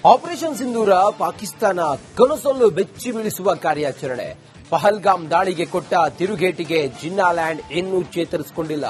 Operation Sindoor Pakistan ಕನಸೊಲ್ಲು ಬೆಚ್ಚಿ ಬೀಳಿಸುವ ಕಾರ್ಯಾಚರಣೆ. ಪಹಲ್ಗಾಮ್ ದಾಳಿಗೆ ಕೊಟ್ಟ ತಿರುಗೇಟಿಗೆ ಜಿನ್ನಾಲ್ಯಾಂಡ್ ಇನ್ನೂ ಚೇತರಿಸಿಕೊಂಡಿಲ್ಲ.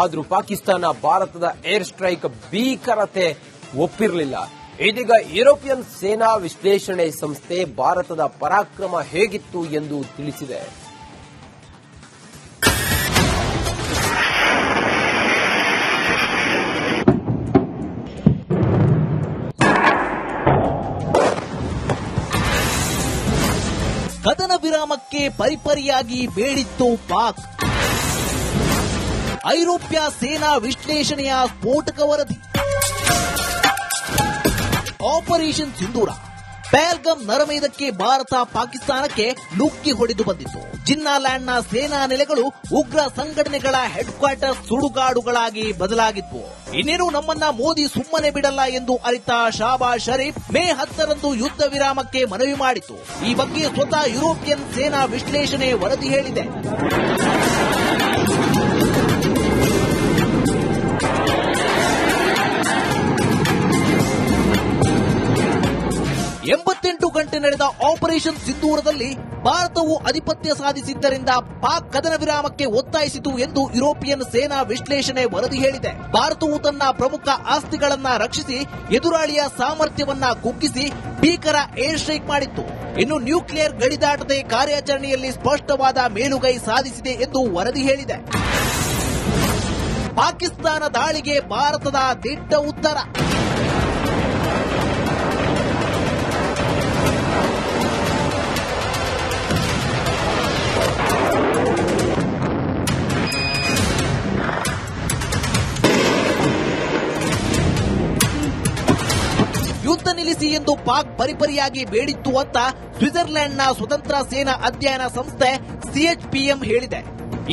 ಆದರೂ ಪಾಕಿಸ್ತಾನ ಭಾರತದ ಏರ್ ಸ್ಟ್ರೈಕ್ ಭೀಕರತೆ ಒಪ್ಪಿರಲಿಲ್ಲ. ಇದೀಗ ಯುರೋಪಿಯನ್ ಸೇನಾ ವಿಶ್ಲೇಷಣೆ ಸಂಸ್ಥೆ ಭಾರತದ ಪರಾಕ್ರಮ ಹೇಗಿತ್ತು ಎಂದು ತಿಳಿಸಿದೆ. ಕದನ ವಿರಾಮಕ್ಕೆ ಪರಿಪರಿಯಾಗಿ ಬೇಡಿತ್ತು ಪಾಕ್. ಐರೋಪ್ಯ ಸೇನಾ ವಿಶ್ಲೇಷಣೆಯ ಸ್ಫೋಟಕ ವರದಿ. ಆಪರೇಷನ್ ಸಿಂಧೂರ ಪಹಲ್ಗಾಮ್ ನರಮೇಧಕ್ಕೆ ಭಾರತ ಪಾಕಿಸ್ತಾನಕ್ಕೆ ನುಗ್ಗಿ ಹೊಡೆದು ಬಂದಿತ್ತು. ಜಿನ್ನಾಲ್ಯಾಂಡ್ನ ಸೇನಾ ನೆಲೆಗಳು ಉಗ್ರ ಸಂಘಟನೆಗಳ ಹೆಡ್ ಕ್ವಾರ್ಟರ್ಸ್ ಸುಡುಗಾಡುಗಳಾಗಿ ಬದಲಾಗಿತ್ತು. ಇನ್ನೇನು ನಮ್ಮನ್ನ ಮೋದಿ ಸುಮ್ಮನೆ ಬಿಡಲ್ಲ ಎಂದು ಅರಿತ ಶಹಬಾಜ್ ಶರೀಫ್ ಮೇ 10ರಂದು ಯುದ್ಧ ವಿರಾಮಕ್ಕೆ ಮನವಿ ಮಾಡಿತು. ಈ ಬಗ್ಗೆ ಸ್ವತಃ ಯುರೋಪಿಯನ್ ಸೇನಾ ವಿಶ್ಲೇಷಣೆ ವರದಿ ಹೇಳಿದೆ. ಗಂಟೆ ನಡೆದ ಆಪರೇಷನ್ ಸಿಂಧೂರದಲ್ಲಿ ಭಾರತವು ಆಧಿಪತ್ಯ ಸಾಧಿಸಿದ್ದರಿಂದ ಪಾಕ್ ಕದನ ವಿರಾಮಕ್ಕೆ ಒತ್ತಾಯಿಸಿತು ಎಂದು ಯುರೋಪಿಯನ್ ಸೇನಾ ವಿಶ್ಲೇಷಣೆ ವರದಿ ಹೇಳಿದೆ. ಭಾರತವು ತನ್ನ ಪ್ರಮುಖ ಆಸ್ತಿಗಳನ್ನ ರಕ್ಷಿಸಿ ಎದುರಾಳಿಯ ಸಾಮರ್ಥ್ಯವನ್ನ ಕುಗ್ಗಿಸಿ ಭೀಕರ ಏರ್ ಸ್ಟ್ರೈಕ್ ಮಾಡಿತ್ತು. ಇನ್ನು ನ್ಯೂಕ್ಲಿಯರ್ ಗಡಿದಾಟದ ಕಾರ್ಯಾಚರಣೆಯಲ್ಲಿ ಸ್ಪಷ್ಟವಾದ ಮೇಲುಗೈ ಸಾಧಿಸಿದೆ ಎಂದು ವರದಿ ಹೇಳಿದೆ. ಪಾಕಿಸ್ತಾನ ದಾಳಿಗೆ ಭಾರತದ ದಿಟ್ಟ ಉತ್ತರ. ಯುದ್ಧ ನಿಲ್ಲಿಸಿ ಎಂದು ಪಾಕ್ ಪರಿಪರಿಯಾಗಿ ಬೇಡಿತ್ತು ಅಂತ ಸ್ವಿಟ್ಜರ್ಲೆಂಡ್ನ ಸ್ವತಂತ್ರ ಸೇನಾ ಅಧ್ಯಯನ ಸಂಸ್ಥೆ ಸಿಎಚ್ಪಿಎಂ ಹೇಳಿದೆ.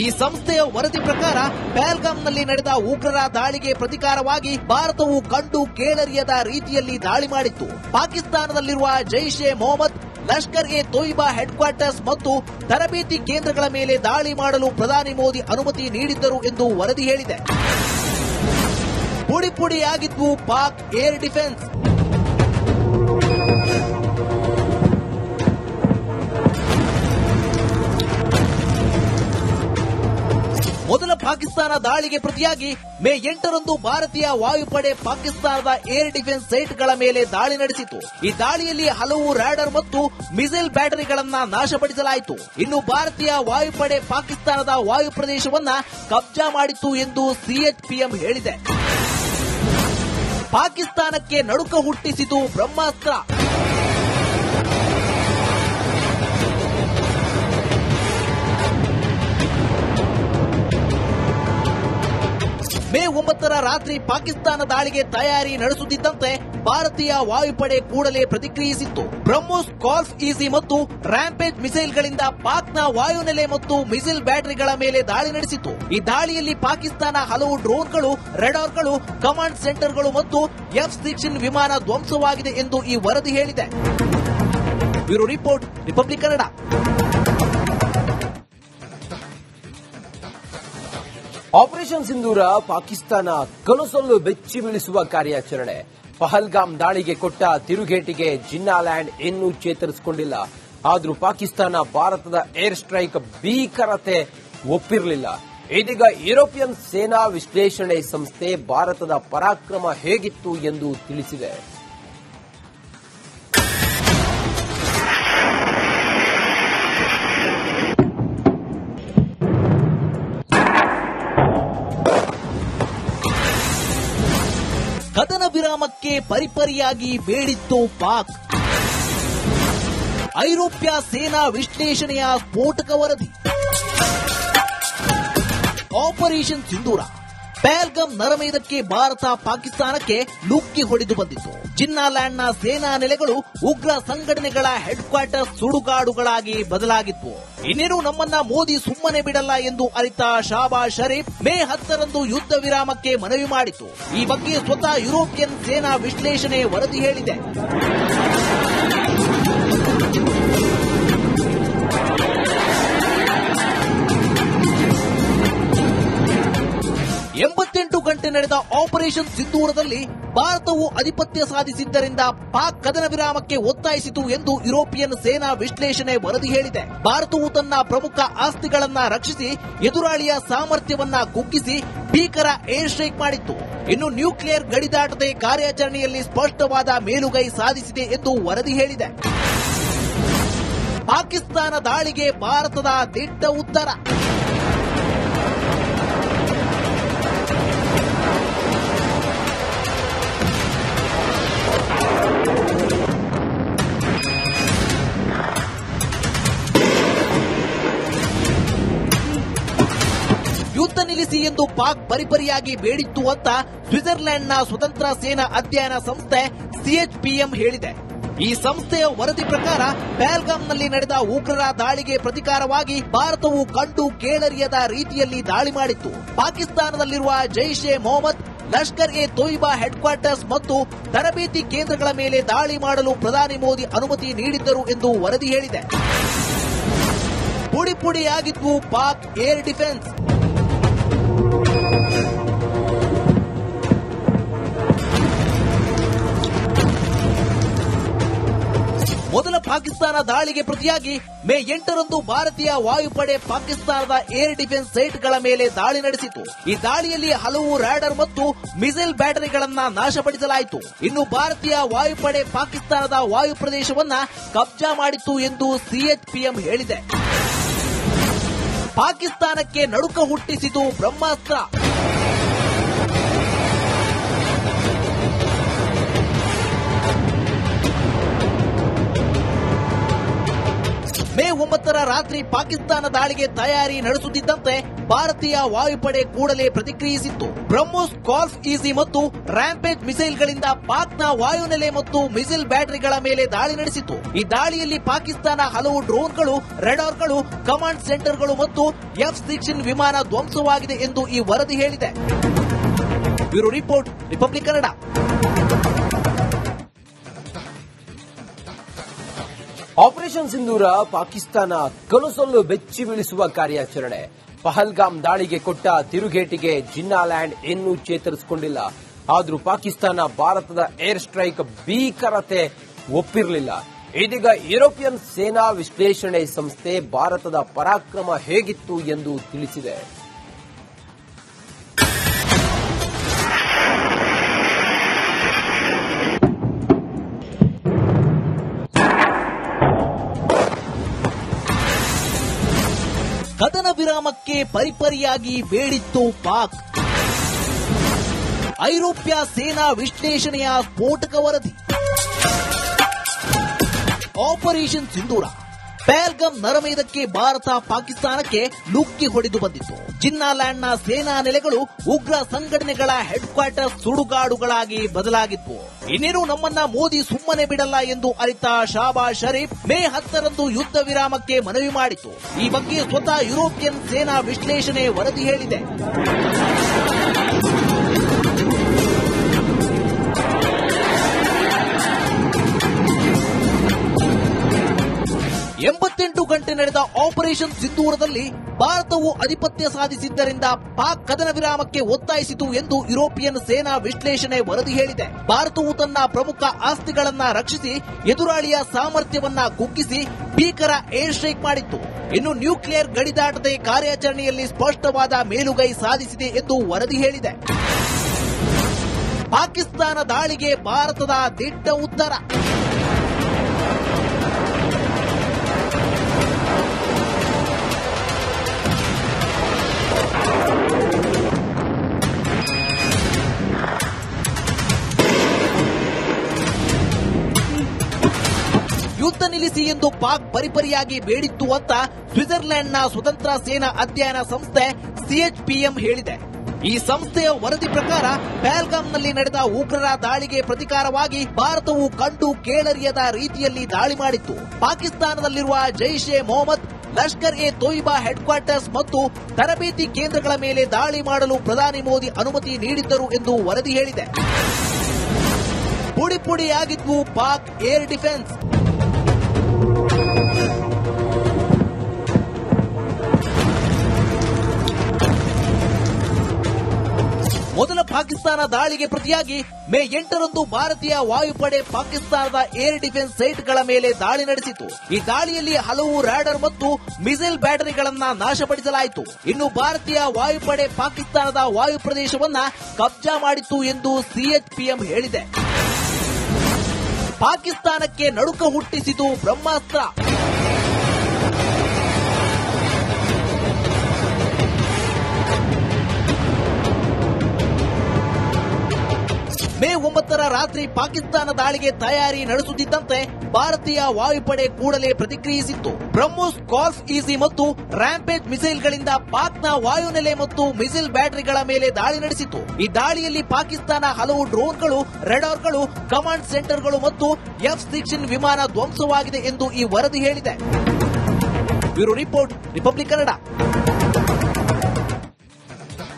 ಈ ಸಂಸ್ಥೆಯ ವರದಿ ಪ್ರಕಾರ ಪಹಲ್ಗಾಮ್ನಲ್ಲಿ ನಡೆದ ಉಗ್ರರ ದಾಳಿಗೆ ಪ್ರತಿಕಾರವಾಗಿ ಭಾರತವು ಕಂಡು ಕೇಳರಿಯದ ರೀತಿಯಲ್ಲಿ ದಾಳಿ ಮಾಡಿತ್ತು. ಪಾಕಿಸ್ತಾನದಲ್ಲಿರುವ ಜೈಷ್ ಎ ಮೊಹಮ್ಮದ್, ಲಷ್ಕರ್ ಎ ತೊಯ್ಬಾ ಹೆಡ್ ಕ್ವಾರ್ಟರ್ಸ್ ಮತ್ತು ತರಬೇತಿ ಕೇಂದ್ರಗಳ ಮೇಲೆ ದಾಳಿ ಮಾಡಲು ಪ್ರಧಾನಿ ಮೋದಿ ಅನುಮತಿ ನೀಡಿದ್ದರು ಎಂದು ವರದಿ ಹೇಳಿದೆ. ಪುಡಿ ಪುಡಿಯಾಗಿದ್ವು ಪಾಕ್ ಏರ್ ಡಿಫೆನ್ಸ್. ಮೊದಲ ಪಾಕಿಸ್ತಾನ ದಾಳಿಗೆ ಪ್ರತಿಯಾಗಿ ಮೇ 8ರಂದು ಭಾರತೀಯ ವಾಯುಪಡೆ ಪಾಕಿಸ್ತಾನದ ಏರ್ ಡಿಫೆನ್ಸ್ ಸೈಟ್ಗಳ ಮೇಲೆ ದಾಳಿ ನಡೆಸಿತು. ಈ ದಾಳಿಯಲ್ಲಿ ಹಲವು ರಾಡರ್ ಮತ್ತು ಮಿಸೈಲ್ ಬ್ಯಾಟರಿಗಳನ್ನ ನಾಶಪಡಿಸಲಾಯಿತು. ಇನ್ನು ಭಾರತೀಯ ವಾಯುಪಡೆ ಪಾಕಿಸ್ತಾನದ ವಾಯು ಪ್ರದೇಶವನ್ನ ಕಬ್ಜಾ ಮಾಡಿತ್ತು ಎಂದು ಸಿಎಚ್ಪಿಎಂ ಹೇಳಿದೆ. ಪಾಕಿಸ್ತಾನಕ್ಕೆ ನಡುಕ ಹುಟ್ಟಿಸಿತು ಬ್ರಹ್ಮಾಸ್ತ್ರ. ಮೇ 9ರ ರಾತ್ರಿ ಪಾಕಿಸ್ತಾನ ದಾಳಿಗೆ ತಯಾರಿ ನಡೆಸುತ್ತಿದ್ದಂತೆ ಭಾರತೀಯ ವಾಯುಪಡೆ ಕೂಡಲೇ ಪ್ರತಿಕ್ರಿಯಿಸಿತ್ತು. ಬ್ರಹ್ಮೋಸ್, ಕಾಲ್ಫ್ ಈಸಿ ಮತ್ತು ರ್ಯಾಂಪೇಜ್ ಮಿಸೈಲ್ಗಳಿಂದ ಪಾಕ್ನ ವಾಯುನೆಲೆ ಮತ್ತು ಮಿಸೈಲ್ ಬ್ಯಾಟರಿಗಳ ಮೇಲೆ ದಾಳಿ ನಡೆಸಿತು. ಈ ದಾಳಿಯಲ್ಲಿ ಪಾಕಿಸ್ತಾನ ಹಲವು ಡ್ರೋನ್ಗಳು, ರೆಡಾರ್ಗಳು, ಕಮಾಂಡ್ ಸೆಂಟರ್ಗಳು ಮತ್ತು F-16 ವಿಮಾನ ಧ್ವಂಸವಾಗಿದೆ ಎಂದು ಈ ವರದಿ ಹೇಳಿದೆ. Bureau report, Republic Kannada. Operation Sindoor Pakistan ಕನಸೊಲ್ಲು ಬೆಚ್ಚಿ ಬೀಳಿಸುವ ಕಾರ್ಯಾಚರಣೆ. ಪಹಲ್ಗಾಮ್ ದಾಳಿಗೆ ಕೊಟ್ಟ ತಿರುಗೇಟಿಗೆ ಜಿನ್ನಾಲ್ಯಾಂಡ್ ಇನ್ನೂ ಚೇತರಿಸಿಕೊಂಡಿಲ್ಲ. ಆದರೂ ಪಾಕಿಸ್ತಾನ ಭಾರತದ ಏರ್ ಸ್ಟ್ರೈಕ್ ಭೀಕರತೆ ಒಪ್ಪಿರಲಿಲ್ಲ. ಇದೀಗ ಯುರೋಪಿಯನ್ ಸೇನಾ ವಿಶ್ಲೇಷಣೆ ಸಂಸ್ಥೆ ಭಾರತದ ಪರಾಕ್ರಮ ಹೇಗಿತ್ತು ಎಂದು ತಿಳಿಸಿದೆ. ಕದನ ವಿರಾಮಕ್ಕೆ ಪರಿಪರಿಯಾಗಿ ಬೇಡಿತ್ತು ಪಾಕ್. ಐರೋಪ್ಯ ಸೇನಾ ವಿಶ್ಲೇಷಣೆಯ ಸ್ಫೋಟಕ ವರದಿ. ಆಪರೇಷನ್ ಸಿಂಧೂರ ಪಹಲ್ಗಾಮ್ ನರಮೇಧಕ್ಕೆ ಭಾರತ ಪಾಕಿಸ್ತಾನಕ್ಕೆ ನುಗ್ಗಿ ಹೊಡೆದು ಬಂದಿತ್ತು. ಜಿನ್ನಾಲ್ಯಾಂಡ್ನ ಸೇನಾ ನೆಲೆಗಳು ಉಗ್ರ ಸಂಘಟನೆಗಳ ಹೆಡ್ ಕ್ವಾರ್ಟರ್ಸ್ ಸುಡುಗಾಡುಗಳಾಗಿ ಬದಲಾಗಿತ್ತು. ಇನ್ನೇನು ನಮ್ಮನ್ನ ಮೋದಿ ಸುಮ್ಮನೆ ಬಿಡಲ್ಲ ಎಂದು ಅರಿತ ಶಹಬಾಜ್ ಶರೀಫ್ ಮೇ 10ರಂದು ಯುದ್ಧ ವಿರಾಮಕ್ಕೆ ಮನವಿ ಮಾಡಿತು. ಈ ಬಗ್ಗೆ ಸ್ವತಃ ಯುರೋಪಿಯನ್ ಸೇನಾ ವಿಶ್ಲೇಷಣೆ ವರದಿ ಹೇಳಿದೆ. 88 ಗಂಟೆ ನಡೆದ ಆಪರೇಷನ್ ಸಿಂಧೂರದಲ್ಲಿ ಭಾರತವು ಆಧಿಪತ್ಯ ಸಾಧಿಸಿದ್ದರಿಂದ ಪಾಕ್ ಕದನ ವಿರಾಮಕ್ಕೆ ಒತ್ತಾಯಿಸಿತು ಎಂದು ಯುರೋಪಿಯನ್ ಸೇನಾ ವಿಶ್ಲೇಷಣೆ ವರದಿ ಹೇಳಿದೆ. ಭಾರತವು ತನ್ನ ಪ್ರಮುಖ ಆಸ್ತಿಗಳನ್ನ ರಕ್ಷಿಸಿ ಎದುರಾಳಿಯ ಸಾಮರ್ಥ್ಯವನ್ನ ಕುಗ್ಗಿಸಿ ಭೀಕರ ಏರ್ ಸ್ಟ್ರೈಕ್ ಮಾಡಿತ್ತು. ಇನ್ನು ನ್ಯೂಕ್ಲಿಯರ್ ಗಡಿದಾಟದೆ ಕಾರ್ಯಾಚರಣೆಯಲ್ಲಿ ಸ್ಪಷ್ಟವಾದ ಮೇಲುಗೈ ಸಾಧಿಸಿದೆ ಎಂದು ವರದಿ ಹೇಳಿದೆ. ಪಾಕಿಸ್ತಾನ ದಾಳಿಗೆ ಭಾರತದ ದಿಟ್ಟ ಉತ್ತರ. ಯುದ್ಧ ನಿಲ್ಲಿಸಿ ಎಂದು ಪಾಕ್ ಪರಿಪರಿಯಾಗಿ ಬೇಡಿತ್ತು ಅಂತ ಸ್ವಿಟ್ಜರ್ಲೆಂಡ್ನ ಸ್ವತಂತ್ರ ಸೇನಾ ಅಧ್ಯಯನ ಸಂಸ್ಥೆ ಸಿಎಚ್ಪಿಎಂ ಹೇಳಿದೆ. ಈ ಸಂಸ್ಥೆಯ ವರದಿ ಪ್ರಕಾರ ಪಹಲ್ಗಾಮ್ನಲ್ಲಿ ನಡೆದ ಉಗ್ರರ ದಾಳಿಗೆ ಪ್ರತಿಕಾರವಾಗಿ ಭಾರತವು ಕಂಡು ಕೇಳರಿಯದ ರೀತಿಯಲ್ಲಿ ದಾಳಿ ಮಾಡಿತ್ತು. ಪಾಕಿಸ್ತಾನದಲ್ಲಿರುವ ಜೈಷ್ ಎ ಮೊಹಮ್ಮದ್, ಲಷ್ಕರ್ ಎ ತೊಯ್ಬಾ ಹೆಡ್ ಕ್ವಾರ್ಟರ್ಸ್ ಮತ್ತು ತರಬೇತಿ ಕೇಂದ್ರಗಳ ಮೇಲೆ ದಾಳಿ ಮಾಡಲು ಪ್ರಧಾನಿ ಮೋದಿ ಅನುಮತಿ ನೀಡಿದ್ದರು ಎಂದು ವರದಿ ಹೇಳಿದೆ. ಪುಡಿ ಪುಡಿಯಾಗಿದ್ವು ಪಾಕ್ ಏರ್ ಡಿಫೆನ್ಸ್. ಮೊದಲ ಪಾಕಿಸ್ತಾನ ದಾಳಿಗೆ ಪ್ರತಿಯಾಗಿ ಮೇ 8ರಂದು ಭಾರತೀಯ ವಾಯುಪಡೆ ಪಾಕಿಸ್ತಾನದ ಏರ್ ಡಿಫೆನ್ಸ್ ಸೈಟ್ಗಳ ಮೇಲೆ ದಾಳಿ ನಡೆಸಿತು. ಈ ದಾಳಿಯಲ್ಲಿ ಹಲವು ರಾಡರ್ ಮತ್ತು ಮಿಸೈಲ್ ಬ್ಯಾಟರಿಗಳನ್ನ ನಾಶಪಡಿಸಲಾಯಿತು. ಇನ್ನು ಭಾರತೀಯ ವಾಯುಪಡೆ ಪಾಕಿಸ್ತಾನದ ವಾಯು ಪ್ರದೇಶವನ್ನ ಕಬ್ಜಾ ಮಾಡಿತ್ತು ಎಂದು ಸಿಎಚ್ಪಿಎಂ ಹೇಳಿದೆ. ಪಾಕಿಸ್ತಾನಕ್ಕೆ ನಡುಕ ಹುಟ್ಟಿಸಿತು ಬ್ರಹ್ಮಾಸ್ತ್ರ. ಮೇ 9ರ ರಾತ್ರಿ ಪಾಕಿಸ್ತಾನ ದಾಳಿಗೆ ತಯಾರಿ ನಡೆಸುತ್ತಿದ್ದಂತೆ ಭಾರತೀಯ ವಾಯುಪಡೆ ಕೂಡಲೇ ಪ್ರತಿಕ್ರಿಯಿಸಿತ್ತು. ಬ್ರಹ್ಮೋಸ್, ಕಾಲ್ಫ್ ಈಸಿ ಮತ್ತು ರ್ಯಾಂಪೇಜ್ ಮಿಸೈಲ್ಗಳಿಂದ ಪಾಕ್ನ ವಾಯುನೆಲೆ ಮತ್ತು ಮಿಸೈಲ್ ಬ್ಯಾಟರಿಗಳ ಮೇಲೆ ದಾಳಿ ನಡೆಸಿತು. ಈ ದಾಳಿಯಲ್ಲಿ ಪಾಕಿಸ್ತಾನ ಹಲವು ಡ್ರೋನ್ಗಳು, ರೆಡಾರ್ಗಳು, ಕಮಾಂಡ್ ಸೆಂಟರ್ಗಳು ಮತ್ತು F-16 ವಿಮಾನ ಧ್ವಂಸವಾಗಿದೆ ಎಂದು ಈ ವರದಿ ಹೇಳಿದೆ. Bureau report, Republic Kannada. Operation Sindoor Pakistan ಕನಸೊಲ್ಲು ಬೆಚ್ಚಿ ಬೀಳಿಸುವ ಕಾರ್ಯಾಚರಣೆ. ಪಹಲ್ಗಾಮ್ ದಾಳಿಗೆ ಕೊಟ್ಟ ತಿರುಗೇಟಿಗೆ ಜಿನ್ನಾಲ್ಯಾಂಡ್ ಇನ್ನೂ ಚೇತರಿಸಿಕೊಂಡಿಲ್ಲ. ಆದರೂ ಪಾಕಿಸ್ತಾನ ಭಾರತದ ಏರ್ ಸ್ಟ್ರೈಕ್ ಭೀಕರತೆ ಒಪ್ಪಿರಲಿಲ್ಲ. ಇದೀಗ ಯುರೋಪಿಯನ್ ಸೇನಾ ವಿಶ್ಲೇಷಣೆ ಸಂಸ್ಥೆ ಭಾರತದ ಪರಾಕ್ರಮ ಹೇಗಿತ್ತು ಎಂದು ತಿಳಿಸಿದೆ. ಕದನ ವಿರಾಮಕ್ಕೆ ಪರಿಪರಿಯಾಗಿ ಬೇಡಿತ್ತು ಪಾಕ್. ಐರೋಪ್ಯ ಸೇನಾ ವಿಶ್ಲೇಷಣೆಯ ಸ್ಫೋಟಕ ವರದಿ. ಆಪರೇಷನ್ ಸಿಂಧೂರ. ಪಹಲ್ಗಾಮ್ ನರಮೇಧಕ್ಕೆ ಭಾರತ ಪಾಕಿಸ್ತಾನಕ್ಕೆ ನುಗ್ಗಿ ಹೊಡೆದು ಬಂದಿತ್ತು. ಜಿನ್ನಾಲ್ಯಾಂಡ್ನ ಸೇನಾ ನೆಲೆಗಳು ಉಗ್ರ ಸಂಘಟನೆಗಳ ಹೆಡ್ ಕ್ವಾರ್ಟರ್ಸ್ ಸುಡುಗಾಡುಗಳಾಗಿ ಬದಲಾಗಿದ್ವು. ಇನ್ನೇನು ನಮ್ಮನ್ನ ಮೋದಿ ಸುಮ್ಮನೆ ಬಿಡಲ್ಲ ಎಂದು ಅರಿತ ಶಹಬಾಜ್ ಶರೀಫ್ ಮೇ 10ರಂದು ಯುದ್ಧ ವಿರಾಮಕ್ಕೆ ಮನವಿ ಮಾಡಿತು. ಈ ಬಗ್ಗೆ ಸ್ವತಃ ಯುರೋಪಿಯನ್ ಸೇನಾ ವಿಶ್ಲೇಷಣೆ ವರದಿ ಹೇಳಿದೆ. ಗಂಟೆ ನಡೆದ ಆಪರೇಷನ್ ಸಿಂಧೂರದಲ್ಲಿ ಭಾರತವು ಆಧಿಪತ್ಯ ಸಾಧಿಸಿದ್ದರಿಂದ ಪಾಕ್ ಕದನ ವಿರಾಮಕ್ಕೆ ಒತ್ತಾಯಿಸಿತು ಎಂದು ಯುರೋಪಿಯನ್ ಸೇನಾ ವಿಶ್ಲೇಷಣೆ ವರದಿ ಹೇಳಿದೆ. ಭಾರತವು ತನ್ನ ಪ್ರಮುಖ ಆಸ್ತಿಗಳನ್ನ ರಕ್ಷಿಸಿ ಎದುರಾಳಿಯ ಸಾಮರ್ಥ್ಯವನ್ನ ಕುಗ್ಗಿಸಿ ಭೀಕರ ಏರ್ ಸ್ಟ್ರೈಕ್ ಮಾಡಿತ್ತು. ಇನ್ನು ನ್ಯೂಕ್ಲಿಯರ್ ಗಡಿದಾಟದೆ ಕಾರ್ಯಾಚರಣೆಯಲ್ಲಿ ಸ್ಪಷ್ಟವಾದ ಮೇಲುಗೈ ಸಾಧಿಸಿದೆ ಎಂದು ವರದಿ ಹೇಳಿದೆ. ಪಾಕಿಸ್ತಾನ ದಾಳಿಗೆ ಭಾರತದ ದಿಟ್ಟ ಉತ್ತರ. ಯುದ್ಧ ನಿಲ್ಲಿಸಿ ಎಂದು ಪಾಕ್ ಪರಿಪರಿಯಾಗಿ ಬೇಡಿತ್ತು ಅಂತ ಸ್ವಿಟ್ಜರ್ಲೆಂಡ್ನ ಸ್ವತಂತ್ರ ಸೇನಾ ಅಧ್ಯಯನ ಸಂಸ್ಥೆ ಸಿಎಚ್ಪಿಎಂ ಹೇಳಿದೆ. ಈ ಸಂಸ್ಥೆಯ ವರದಿ ಪ್ರಕಾರ ಪಹಲ್ಗಾಮ್ನಲ್ಲಿ ನಡೆದ ಉಗ್ರರ ದಾಳಿಗೆ ಪ್ರತಿಕಾರವಾಗಿ ಭಾರತವು ಕಂಡು ಕೇಳರಿಯದ ರೀತಿಯಲ್ಲಿ ದಾಳಿ ಮಾಡಿತ್ತು. ಪಾಕಿಸ್ತಾನದಲ್ಲಿರುವ ಜೈಷ್ ಎ ಮೊಹಮ್ಮದ್, ಲಷ್ಕರ್ ಎ ತೊಯ್ಬಾ ಹೆಡ್ ಕ್ವಾರ್ಟರ್ಸ್ ಮತ್ತು ತರಬೇತಿ ಕೇಂದ್ರಗಳ ಮೇಲೆ ದಾಳಿ ಮಾಡಲು ಪ್ರಧಾನಿ ಮೋದಿ ಅನುಮತಿ ನೀಡಿದ್ದರು ಎಂದು ವರದಿ ಹೇಳಿದೆ. ಪುಡಿ ಪುಡಿಯಾಗಿದ್ವು ಪಾಕ್ ಏರ್ ಡಿಫೆನ್ಸ್. ಮೊದಲ ಪಾಕಿಸ್ತಾನ ದಾಳಿಗೆ ಪ್ರತಿಯಾಗಿ ಮೇ 8ರಂದು ಭಾರತೀಯ ವಾಯುಪಡೆ ಪಾಕಿಸ್ತಾನದ ಏರ್ ಡಿಫೆನ್ಸ್ ಸೈಟ್ಗಳ ಮೇಲೆ ದಾಳಿ ನಡೆಸಿತು. ಈ ದಾಳಿಯಲ್ಲಿ ಹಲವು ರಾಡರ್ ಮತ್ತು ಮಿಸೈಲ್ ಬ್ಯಾಟರಿಗಳನ್ನ ನಾಶಪಡಿಸಲಾಯಿತು. ಇನ್ನು ಭಾರತೀಯ ವಾಯುಪಡೆ ಪಾಕಿಸ್ತಾನದ ವಾಯು ಪ್ರದೇಶವನ್ನ ಕಬ್ಜಾ ಮಾಡಿತ್ತು ಎಂದು ಸಿಎಚ್ಪಿಎಂ ಹೇಳಿದೆ. ಪಾಕಿಸ್ತಾನಕ್ಕೆ ನಡುಕ ಹುಟ್ಟಿಸಿತು ಬ್ರಹ್ಮಾಸ್ತ್ರ. ಮೇ 9ರ ರಾತ್ರಿ ಪಾಕಿಸ್ತಾನ ದಾಳಿಗೆ ತಯಾರಿ ನಡೆಸುತ್ತಿದ್ದಂತೆ ಭಾರತೀಯ ವಾಯುಪಡೆ ಕೂಡಲೇ ಪ್ರತಿಕ್ರಿಯಿಸಿತ್ತು. ಬ್ರಹ್ಮೋಸ್, ಕಾಲ್ಫ್ ಈಸಿ ಮತ್ತು ರ್ಯಾಂಪೇಜ್ ಮಿಸೈಲ್ಗಳಿಂದ ಪಾಕ್ನ ವಾಯುನೆಲೆ ಮತ್ತು ಮಿಸೈಲ್ ಬ್ಯಾಟರಿಗಳ ಮೇಲೆ ದಾಳಿ ನಡೆಸಿತು. ಈ ದಾಳಿಯಲ್ಲಿ ಪಾಕಿಸ್ತಾನ ಹಲವು ಡ್ರೋನ್ಗಳು, ರೆಡಾರ್ಗಳು, ಕಮಾಂಡ್ ಸೆಂಟರ್ಗಳು ಮತ್ತು F-16 ವಿಮಾನ ಧ್ವಂಸವಾಗಿದೆ ಎಂದು ಈ ವರದಿ ಹೇಳಿದೆ. Bureau report, Republic Kannada.